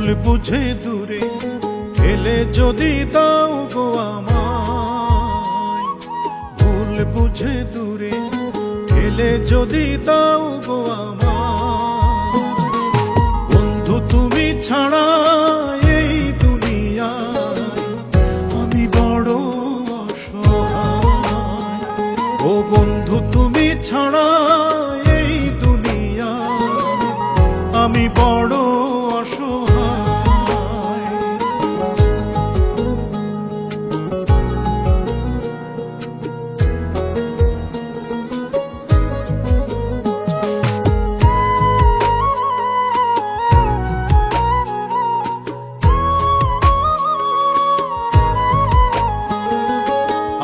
ভুল বুঝে দূরে ঠেলে যদি দাও গো আমায়, ভুল বুঝে দূরে ঠেলে যদি দাও গো আমায়, বন্ধু তুমি ছাড়া এই দুনিয়ায় আমি বড় অসহায়। ও বন্ধু তুমি ছাড়া এই দুনিয়ায় আমি বড় অসহায়।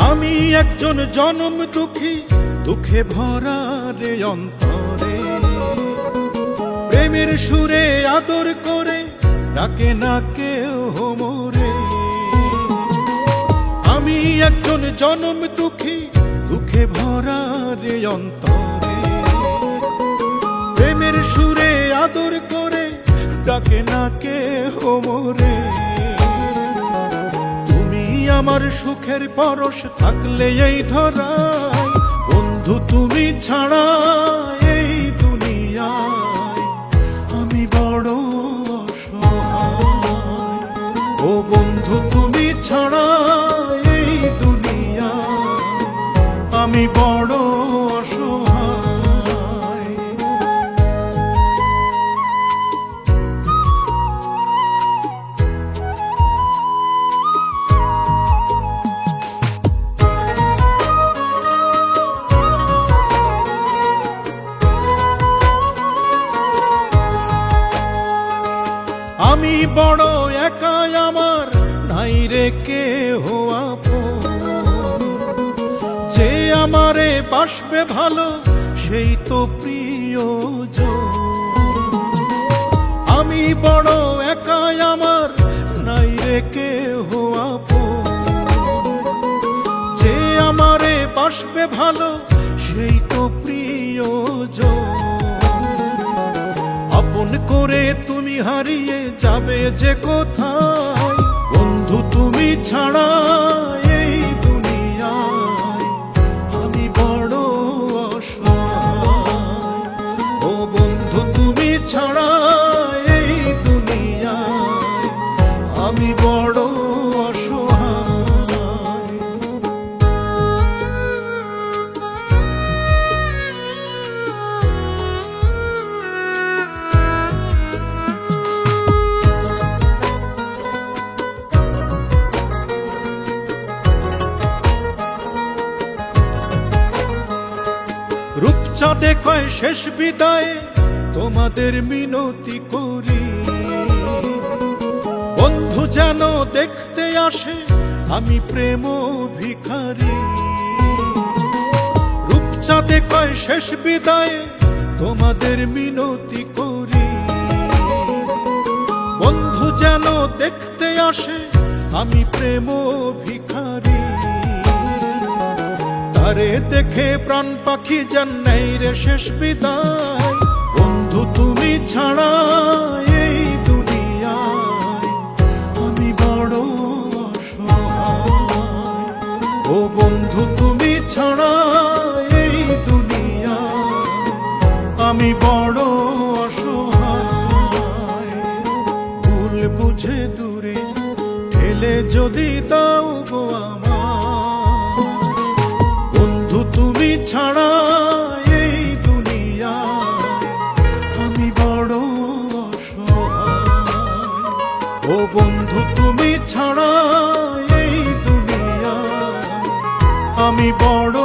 আমি একজন জনম দুঃখী, দুঃখে ভরা রে অন্তরে, প্রেমের সুরে আদর করে ডাকে না কেউ মোরে। আমি একজন জনম দুঃখী, দুঃখে ভরা রে অন্তরে, প্রেমের সুরে আদর করে ডাকে না কেউ মোরে। তুমি আমার সুখের পরশ থাকলে এই ধরায়, বন্ধু তুমি ছাড়া এই দুনিয়ায় আমি বড় অসহায়। ও বন্ধু তুমি ছাড়া এই দুনিয়ায় আমি বড় অসহায়। আমি বড় একাই, আমার নাই রে কেহ আপন, যে আমারে বাসবে ভালো সেই তো প্রিয়জন। আমি বড় একাই, আমার নাই রে কেহ আপন, যে আমারে বাসবে ভালো সেই তো প্রিয়জন। আপন করে তুমি হারিয়ে যাবে যে কোথায়, বন্ধু তুমি ছাড়া এই দুনিয়ায় আমি বড় অসহায়। ও বন্ধু তুমি ছাড়া এই দুনিয়ায় আমি বড় অসহায়। রূপচাঁদে কয় শেষ বিদায় তোমাদের মিনতি করি, বন্ধু যেন দেখতে আসে আমি প্রেম ভিখারি। রূপচাঁদে কয় শেষ বিদায় তোমাদের মিনতি করি, বন্ধু যেন দেখতে আসে আমি প্রেম ভিখারি। তারে দেখে প্রাণ পাখি যান নাই রে শেষ বিদায়, বন্ধু তুমি ছাড়া এই দুনিয়ায় আমি বড় অসহায়। ও বন্ধু তুমি ছাড়া এই দুনিয়ায় আমি বড় অসহায়। ভুল বুঝে দূরে ঠেলে যদি দাও গো আমায়, বন্ধু তুমি ছাড়া এই দুনিয়ায় আমি বড় অসহায়। ও বন্ধু তুমি ছাড়া এই দুনিয়ায় আমি বড়